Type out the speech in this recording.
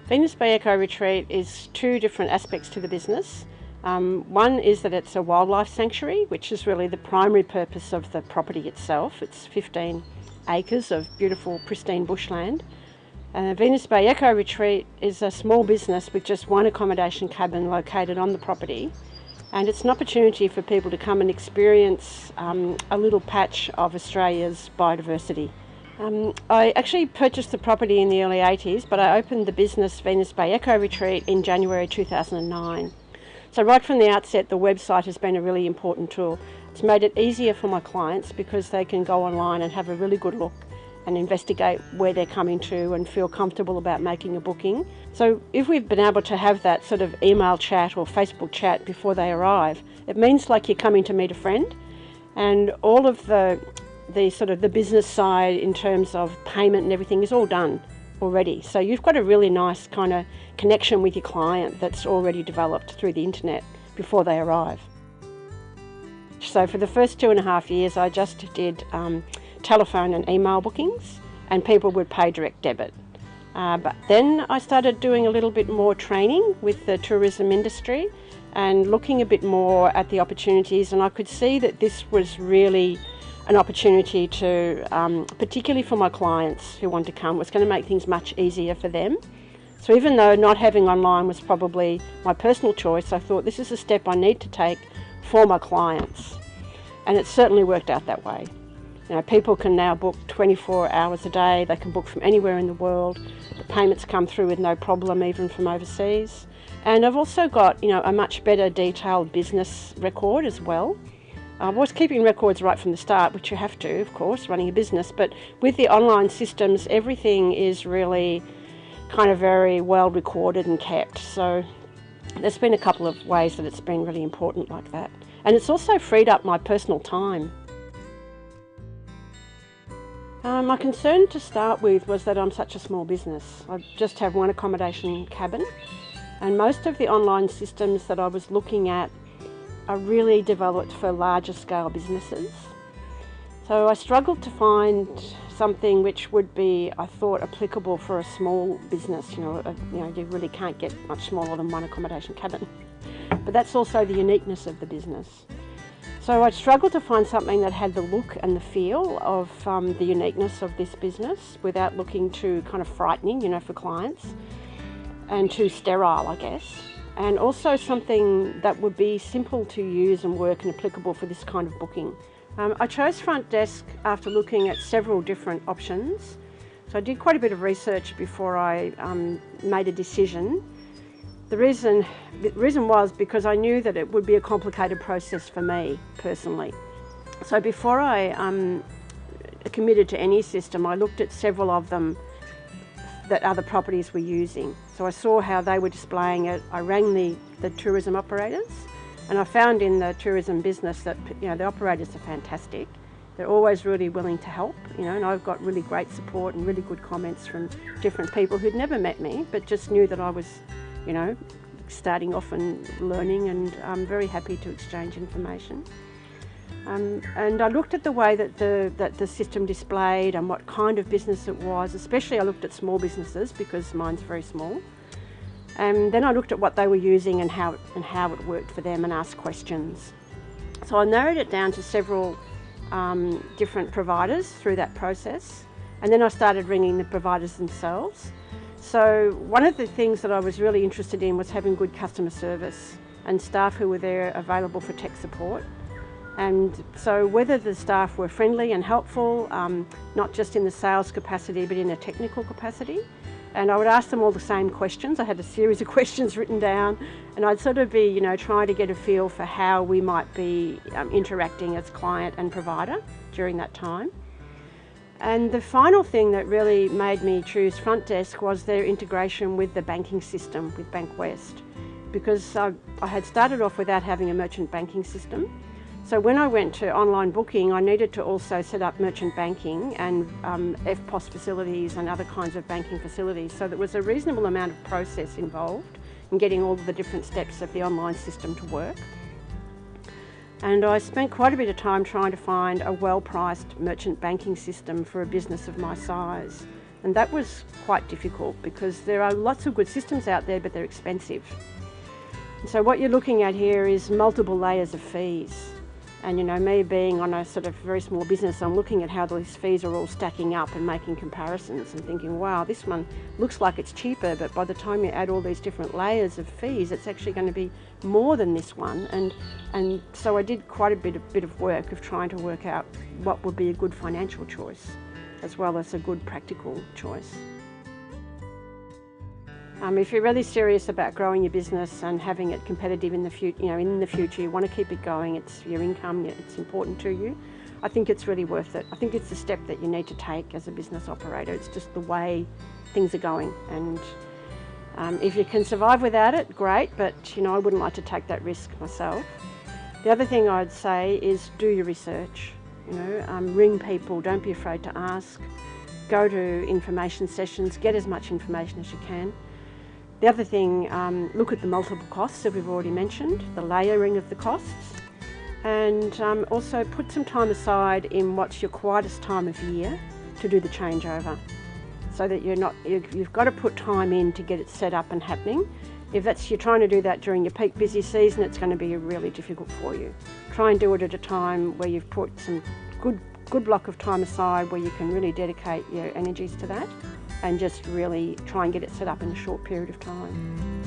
Venus Bay Eco Retreat is two different aspects to the business. One is that it's a wildlife sanctuary, which is really the primary purpose of the property itself. It's 15 acres of beautiful, pristine bushland. Venus Bay Eco Retreat is a small business with just one accommodation cabin located on the property, and it's an opportunity for people to come and experience a little patch of Australia's biodiversity. I actually purchased the property in the early 80s, but I opened the business Venus Bay Eco Retreat in January 2009. So right from the outset, the website has been a really important tool. It's made it easier for my clients because they can go online and have a really good look and investigate where they're coming to and feel comfortable about making a booking. So if we've been able to have that sort of email chat or Facebook chat before they arrive, it means like you're coming to meet a friend, and all of the business side in terms of payment and everything is all done already. So you've got a really nice kind of connection with your client that's already developed through the internet before they arrive. So for the first 2.5 years, I just did telephone and email bookings, and people would pay direct debit. But then I started doing a little bit more training with the tourism industry and looking a bit more at the opportunities, and I could see that this was really an opportunity to, particularly for my clients who want to come, was going to make things much easier for them. So even though not having online was probably my personal choice, I thought this is a step I need to take for my clients. And it certainly worked out that way. You know, people can now book 24 hours a day, they can book from anywhere in the world, the payments come through with no problem, even from overseas. And I've also got, you know, a much better detailed business record as well. I was keeping records right from the start, which you have to, of course, running a business, but with the online systems, everything is really kind of very well recorded and kept. So there's been a couple of ways that it's been really important like that. And it's also freed up my personal time. My concern to start with was that I'm such a small business. I just have one accommodation cabin, and most of the online systems that I was looking at are really developed for larger scale businesses. So I struggled to find something which would be, I thought, applicable for a small business. You really can't get much smaller than one accommodation cabin. But that's also the uniqueness of the business. So I struggled to find something that had the look and the feel of the uniqueness of this business without looking too kind of frightening, you know, for clients, and too sterile, I guess. And also something that would be simple to use and work and applicable for this kind of booking. I chose Front Desk after looking at several different options. So I did quite a bit of research before I made a decision. The reason was because I knew that it would be a complicated process for me personally. So before I committed to any system, I looked at several of them that other properties were using. So I saw how they were displaying it. I rang the tourism operators, and I found in the tourism business that, you know, the operators are fantastic. They're always really willing to help, you know, and I've got really great support and really good comments from different people who'd never met me, but just knew that I was, you know, starting off and learning, and I'm very happy to exchange information. And I looked at the way that the system displayed and what kind of business it was. Especially I looked at small businesses because mine's very small. And then I looked at what they were using and how it worked for them, and asked questions. So I narrowed it down to several different providers through that process. And then I started ringing the providers themselves. So one of the things that I was really interested in was having good customer service and staff who were there available for tech support. And so whether the staff were friendly and helpful, not just in the sales capacity, but in a technical capacity. And I would ask them all the same questions. I had a series of questions written down, and I'd sort of be, you know, trying to get a feel for how we might be interacting as client and provider during that time. And the final thing that really made me choose Front Desk was their integration with the banking system, with Bankwest, because I had started off without having a merchant banking system. So when I went to online booking, I needed to also set up merchant banking and FPOS facilities and other kinds of banking facilities. So there was a reasonable amount of process involved in getting all of the different steps of the online system to work. And I spent quite a bit of time trying to find a well-priced merchant banking system for a business of my size. And that was quite difficult because there are lots of good systems out there, but they're expensive. And so what you're looking at here is multiple layers of fees. And you know, me being on a sort of very small business, I'm looking at how these fees are all stacking up and making comparisons and thinking, wow, this one looks like it's cheaper, but by the time you add all these different layers of fees, it's actually going to be more than this one. And so I did quite a bit of work of trying to work out what would be a good financial choice, as well as a good practical choice. If you're really serious about growing your business and having it competitive in the future, you want to keep it going. It's your income. It's important to you. I think it's really worth it. I think it's the step that you need to take as a business operator. It's just the way things are going, and if you can survive without it, great. But I wouldn't like to take that risk myself. The other thing I'd say is do your research. Ring people. Don't be afraid to ask. Go to information sessions. Get as much information as you can. The other thing, look at the multiple costs that we've already mentioned, the layering of the costs, and also put some time aside in what's your quietest time of year to do the changeover, so that you've got to put time in to get it set up and happening. If you're trying to do that during your peak busy season, it's going to be really difficult for you. Try and do it at a time where you've put some good block of time aside where you can really dedicate your energies to that, and just really try and get it set up in a short period of time.